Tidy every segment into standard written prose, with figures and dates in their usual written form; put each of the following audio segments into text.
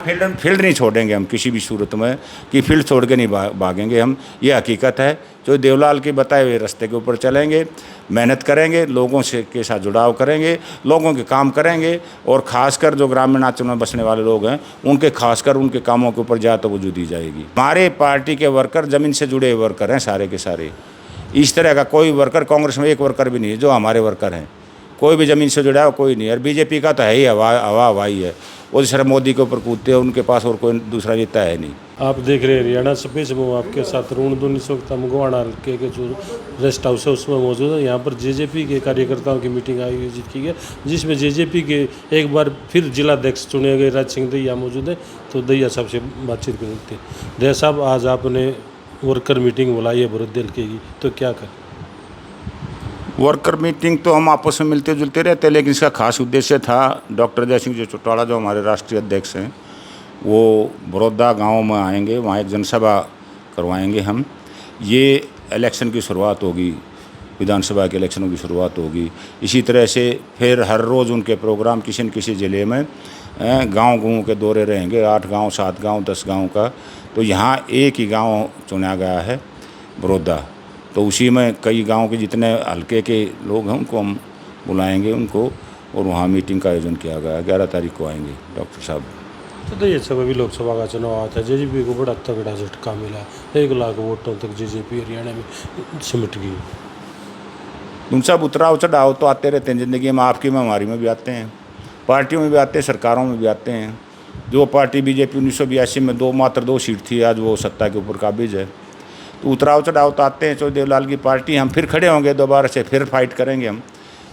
Field नहीं छोड़ेंगे हम किसी भी सूरत में, कि फील्ड छोड़ के नहीं भागेंगे हम। ये हकीकत है। जो देवलाल के बताए हुए रास्ते के ऊपर चलेंगे, मेहनत करेंगे, लोगों से के साथ जुड़ाव करेंगे, लोगों के काम करेंगे, और ख़ासकर जो ग्रामीण अंचल में बसने वाले लोग हैं उनके खासकर उनके कामों के ऊपर ज़्यादा तवज्जो दी जाएगी। हमारे पार्टी के वर्कर ज़मीन से जुड़े वर्कर हैं सारे के सारे। इस तरह का कोई वर्कर कांग्रेस में एक वर्कर भी नहीं है जो हमारे वर्कर हैं। कोई भी ज़मीन से जुड़ा है कोई नहीं है। और बीजेपी का तो है ही हवा हवाई है। वो सर मोदी के ऊपर कूदते हैं, उनके पास और कोई दूसरा नेता है नहीं। आप देख रहे हैं हरियाणा स्पेस में आपके साथ ऋण इस वक्त मुगवाड़ा हल्के के जो रेस्ट हाउस है उसमें मौजूद है। यहाँ पर जेजेपी के कार्यकर्ताओं की मीटिंग आयोजित की गई, जिसमें जेजेपी के एक बार फिर जिलाध्यक्ष चुने गए राज सिंह दैया मौजूद है। तो दैया साहब से बातचीत करते हैं। दैया साहब, आज आपने वर्कर मीटिंग बुलाई है भरतदेल की, तो क्या करें? वर्कर मीटिंग तो हम आपस में मिलते जुलते रहते हैं, लेकिन इसका खास उद्देश्य था डॉक्टर जय सिंह चौटाला जो हमारे राष्ट्रीय अध्यक्ष हैं, वो बड़ौदा गांव में आएंगे, वहाँ एक जनसभा करवाएंगे हम। ये इलेक्शन की शुरुआत होगी, विधानसभा के इलेक्शनों की शुरुआत होगी। इसी तरह से फिर हर रोज़ उनके प्रोग्राम किसी न किसी ज़िले में गांव के दौरे रहेंगे, 8 गांव 7 गांव 10 गांव का। तो यहाँ एक ही गांव चुना गया है बड़ौदा, तो उसी में कई गांव के जितने हल्के के लोग हैं उनको हम बुलाएंगे उनको, और वहाँ मीटिंग का आयोजन किया गया। 11 तारीख को आएंगे डॉक्टर साहब। तो ये सब अभी लोकसभा का चुनाव आता है, जेजेपी को बड़ा तगड़ा झटका मिला, 1 लाख वोटों तक जेजेपी हरियाणा में सिमट गई। उन सब उतराव चढ़ाव तो आते रहते हैं ज़िंदगी में, आपकी में हमारी में भी आते हैं, पार्टियों में भी आते हैं, सरकारों में भी आते हैं। जो पार्टी बीजेपी 1982 में मात्र 2 सीट थी, आज वो सत्ता के ऊपर काबिज है। तो उतराव चढ़ाव तो आते हैं। चौधरी देवलाल की पार्टी, हम फिर खड़े होंगे दोबारा से, फिर फाइट करेंगे हम,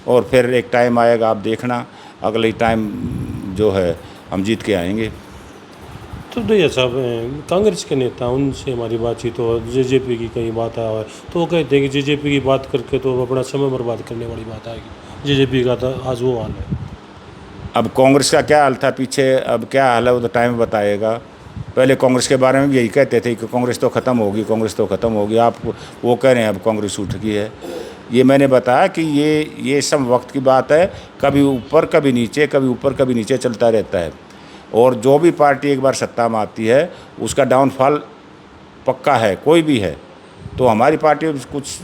और फिर एक टाइम आएगा, आप देखना अगले टाइम जो है हम जीत के आएंगे। तो दैया साहब, कांग्रेस के नेता उनसे हमारी बातचीत हो, जेजेपी की कहीं बात आया है तो वो कहते हैं कि जेजेपी की बात करके तो अपना समय बर्बाद करने वाली बात आएगी। जेजेपी का तो आज वो हाल है। अब कांग्रेस का क्या हाल था पीछे, अब क्या हाल है वो तो टाइम बताएगा। पहले कांग्रेस के बारे में भी यही कहते थे कि कांग्रेस तो ख़त्म होगी, कांग्रेस तो ख़त्म होगी। आप वो कह रहे हैं अब कांग्रेस उठ गई है। ये मैंने बताया कि ये सब वक्त की बात है, कभी ऊपर कभी नीचे, कभी ऊपर कभी नीचे चलता रहता है। और जो भी पार्टी एक बार सत्ता में आती है उसका डाउनफॉल पक्का है, कोई भी है। तो हमारी पार्टी कुछ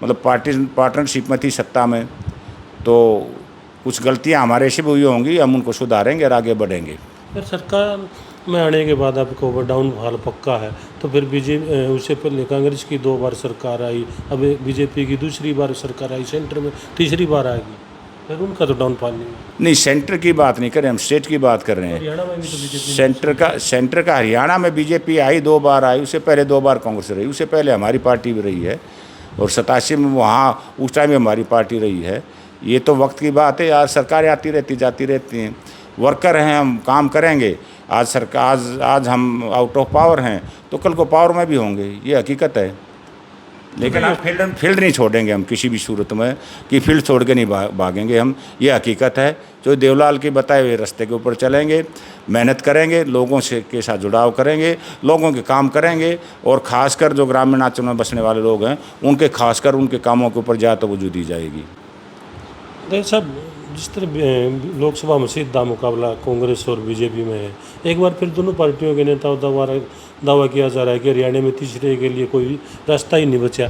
मतलब पार्टनरशिप में थी सत्ता में, तो कुछ गलतियां हमारे से भी हुई होंगी, हम उनको सुधारेंगे और आगे बढ़ेंगे। फिर सरकार में आने के बाद आपको डाउनफॉल पक्का है, तो फिर बीजेपी उससे पहले कांग्रेस की 2 बार सरकार आई, अब बीजेपी की दूसरी बार सरकार आई, सेंटर में तीसरी बार आएगी, फिर उनका तो डाउनफॉल नहीं, सेंटर की बात नहीं कर रहे हम, स्टेट की बात कर रहे हैं। हरियाणा में भी तो बीजेपी सेंटर का हरियाणा में बीजेपी आई, 2 बार आई, उससे पहले 2 बार कांग्रेस रही, उससे पहले हमारी पार्टी भी रही है, और 87 में वहाँ उस टाइम में हमारी पार्टी रही है। ये तो वक्त की बात है यार, सरकारें आती रहती जाती रहती हैं। वर्कर हैं हम, काम करेंगे। आज सरकार आज हम आउट ऑफ पावर हैं तो कल को पावर में भी होंगे, ये हकीकत है। लेकिन आप फील्ड नहीं छोड़ेंगे हम किसी भी सूरत में, कि फील्ड छोड़ के नहीं भागेंगे हम। ये हकीकत है। जो देवलाल के बताए हुए रास्ते के ऊपर चलेंगे, मेहनत करेंगे, लोगों से के साथ जुड़ाव करेंगे, लोगों के काम करेंगे, और ख़ासकर जो ग्रामीण अंचल में बसने वाले लोग हैं उनके खासकर उनके कामों के ऊपर ज़्यादा तवज्जो दी जाएगी। देखिए साहब, जिस तरह लोकसभा में सीधा मुकाबला कांग्रेस और बीजेपी में है, एक बार फिर दोनों पार्टियों के नेताओं द्वारा दावा किया जा रहा है कि हरियाणा में तीसरे के लिए कोई रास्ता ही नहीं बचा।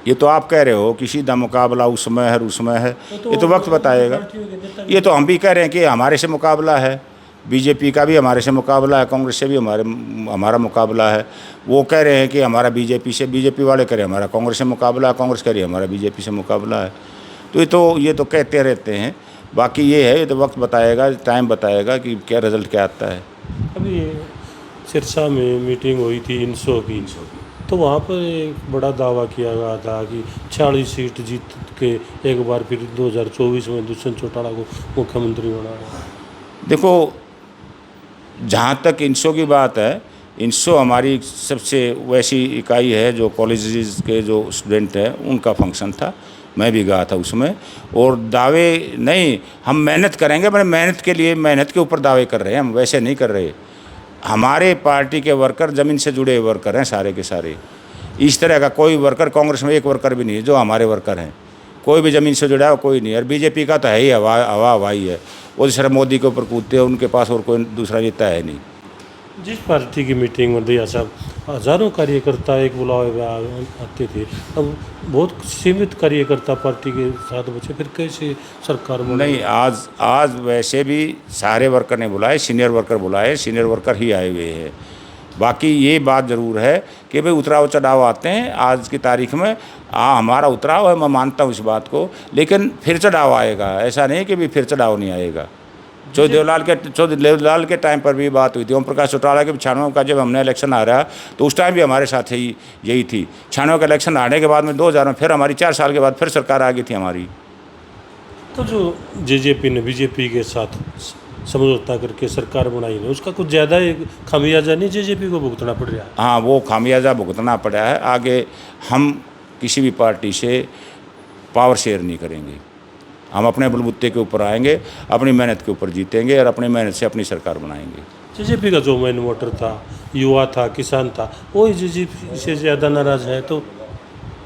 ये तो आप कह रहे हो कि सीधा मुकाबला उसमें है उसमें है, ये तो वक्त बताएगा। ये तो हम भी कह रहे हैं कि हमारे से मुकाबला है, बीजेपी का भी हमारे से मुकाबला है, कांग्रेस से भी हमारा मुकाबला है। वो कह रहे हैं कि हमारा बीजेपी से, बीजेपी वाले कह रहे हैं हमारा कांग्रेस से मुकाबला है, कांग्रेस कह रही है हमारा बीजेपी से मुकाबला है। तो ये तो कहते रहते हैं। बाकी ये है, ये तो वक्त बताएगा, टाइम बताएगा कि क्या रिजल्ट क्या आता है। अभी सिरसा में मीटिंग हुई थी इनसो की, तो वहाँ पर एक बड़ा दावा किया गया था कि 40 सीट जीत के एक बार फिर 2024 में दुष्यंत चौटाला को मुख्यमंत्री बनाया। देखो, जहाँ तक इनसो की बात है, इनसो हमारी सबसे वैसी इकाई है जो कॉलेजेस के जो स्टूडेंट हैं उनका फंक्शन था, मैं भी गया था उसमें। और दावे नहीं, हम मेहनत करेंगे, मैंने मेहनत के लिए, मेहनत के ऊपर दावे कर रहे हैं हम, वैसे नहीं कर रहे। हमारे पार्टी के वर्कर ज़मीन से जुड़े वर्कर हैं सारे के सारे। इस तरह का कोई वर्कर कांग्रेस में एक वर्कर भी नहीं है जो हमारे वर्कर हैं। कोई भी ज़मीन से जुड़ा है कोई नहीं है। और बीजेपी का तो है ही हवा हवाई है। वो सर मोदी के ऊपर कूदते हैं, उनके पास और कोई दूसरा नेता है नहीं। जिस पार्टी की मीटिंग में दिया साहब हजारों कार्यकर्ता एक बुलावे में आते थे, अब बहुत सीमित कार्यकर्ता पार्टी के साथ बचे, फिर कैसे सरकार में? नहीं, आज वैसे भी सारे वर्कर ने बुलाए, सीनियर वर्कर बुलाए, सीनियर वर्कर ही आए हुए हैं। बाकी ये बात ज़रूर है कि भाई उतराव चढ़ाव आते हैं आज की तारीख में। हमारा उतराव है, मैं मानता हूँ इस बात को, लेकिन फिर चढ़ाव आएगा। ऐसा नहीं कि भी फिर चढ़ाव नहीं आएगा। चौधरी देवलाल के टाइम पर भी बात हुई थी, ओम प्रकाश चौटाला के 96 का जब हमने इलेक्शन आ रहा तो उस टाइम भी हमारे साथ ही यही थी। 96 का इलेक्शन आने के बाद में 2000 में फिर हमारी 4 साल के बाद फिर सरकार आ गई थी हमारी। तो जो जेजेपी ने बीजेपी के साथ समझौता करके सरकार बनाई है, उसका कुछ ज़्यादा एक खामियाजा नहीं जेजेपी को भुगतना पड़ रहा है? हाँ, वो खामियाजा भुगतना पड़ा है। आगे हम किसी भी पार्टी से पावर शेयर नहीं करेंगे। हम अपने बलबूते के ऊपर आएंगे, अपनी मेहनत के ऊपर जीतेंगे और अपनी मेहनत से अपनी सरकार बनाएंगे। जेजेपी का जो मेन वोटर था, युवा था, किसान था, वो जेजेपी से ज़्यादा नाराज़ है। तो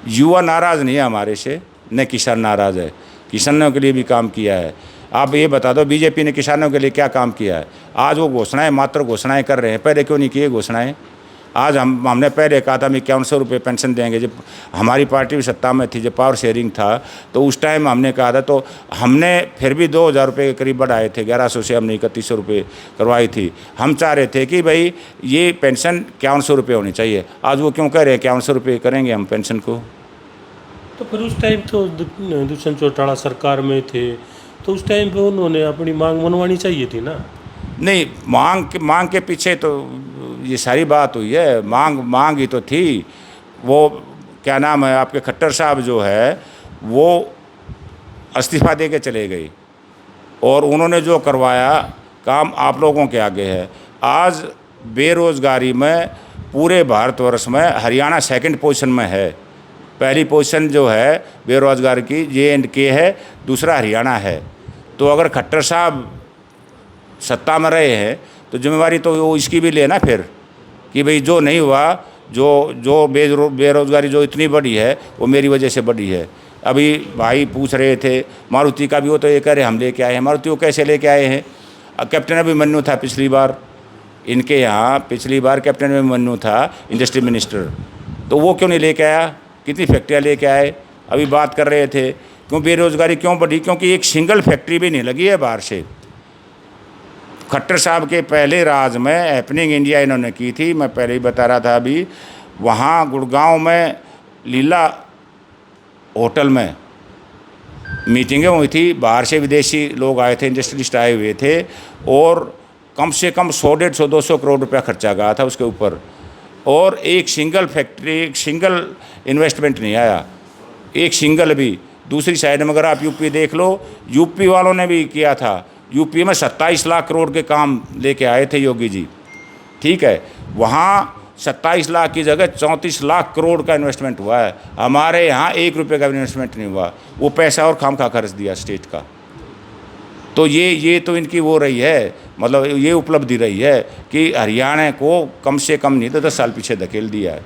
युवा नाराज़ नहीं है हमारे से, न किसान नाराज़ है। किसानों के लिए भी काम किया है। आप ये बता दो बीजेपी ने किसानों के लिए क्या काम किया है? आज वो घोषणाएं, मात्र घोषणाएं कर रहे हैं। पहले क्यों नहीं किए घोषणाएं? आज हमने पहले कहा था हम 5100 रुपये पेंशन देंगे। जब हमारी पार्टी भी सत्ता में थी, जब पावर शेयरिंग था, तो उस टाइम हमने कहा था, तो हमने फिर भी 2000 रुपये के करीब बढ़ाए थे। 1100 से हमने 3100 रुपये करवाई थी। हम चाह रहे थे कि भाई ये पेंशन 5100 रुपये होनी चाहिए। आज वो क्यों कह रहे हैं 5100 रुपये करेंगे हम पेंशन को? तो फिर उस टाइम तो दुष्यंत चौटाला सरकार में थे, तो उस टाइम पे उन्होंने अपनी मांग मनवानी चाहिए थी ना? नहीं, मांग के पीछे तो ये सारी बात हुई है। मांग ही तो थी। वो क्या नाम है आपके खट्टर साहब जो है वो इस्तीफा दे के चले गए और उन्होंने जो करवाया काम आप लोगों के आगे है। आज बेरोज़गारी में पूरे भारतवर्ष में हरियाणा सेकंड पोजीशन में है। पहली पोजीशन जो है बेरोज़गार की J&K है, दूसरा हरियाणा है। तो अगर खट्टर साहब सत्ता में रहे हैं तो जिम्मेवारी तो वो इसकी भी लेना फिर, कि भाई जो नहीं हुआ, जो बेरोज़गारी जो इतनी बड़ी है वो मेरी वजह से बड़ी है। अभी भाई पूछ रहे थे मारुति का भी, वो तो ये कह रहे हम लेके आए हैं। मारुति वो कैसे लेके आए हैं? कैप्टन अभिमन्यु था पिछली बार इनके यहाँ, पिछली बार कैप्टन अभिमन्यु था इंडस्ट्री मिनिस्टर, तो वो क्यों नहीं लेके आया? कितनी फैक्ट्रियाँ लेके आए? अभी बात कर रहे थे क्यों बेरोज़गारी क्यों बढ़ी? क्योंकि एक सिंगल फैक्ट्री भी नहीं लगी है बाहर से। खट्टर साहब के पहले राज में हैपनिंग इंडिया इन्होंने की थी, मैं पहले ही बता रहा था। अभी वहाँ गुड़गांव में लीला होटल में मीटिंगें हुई थी, बाहर से विदेशी लोग आए थे, इंडस्ट्रियलिस्ट आए हुए थे, और कम से कम 100-150-200 करोड़ रुपया खर्चा गया था उसके ऊपर, और एक सिंगल फैक्ट्री, एक सिंगल इन्वेस्टमेंट नहीं आया, एक सिंगल भी। दूसरी साइड में अगर आप यूपी देख लो, यूपी वालों ने भी किया था। यूपी में 27 लाख करोड़ के काम लेके आए थे योगी जी, ठीक है। वहाँ 27 लाख की जगह 34 लाख करोड़ का इन्वेस्टमेंट हुआ है। हमारे यहाँ 1 रुपये का इन्वेस्टमेंट नहीं हुआ। वो पैसा और खामखा खर्च दिया स्टेट का। तो ये तो इनकी वो रही है, मतलब ये उपलब्धि रही है कि हरियाणा को कम से कम नहीं तो 10 साल पीछे धकेल दिया है।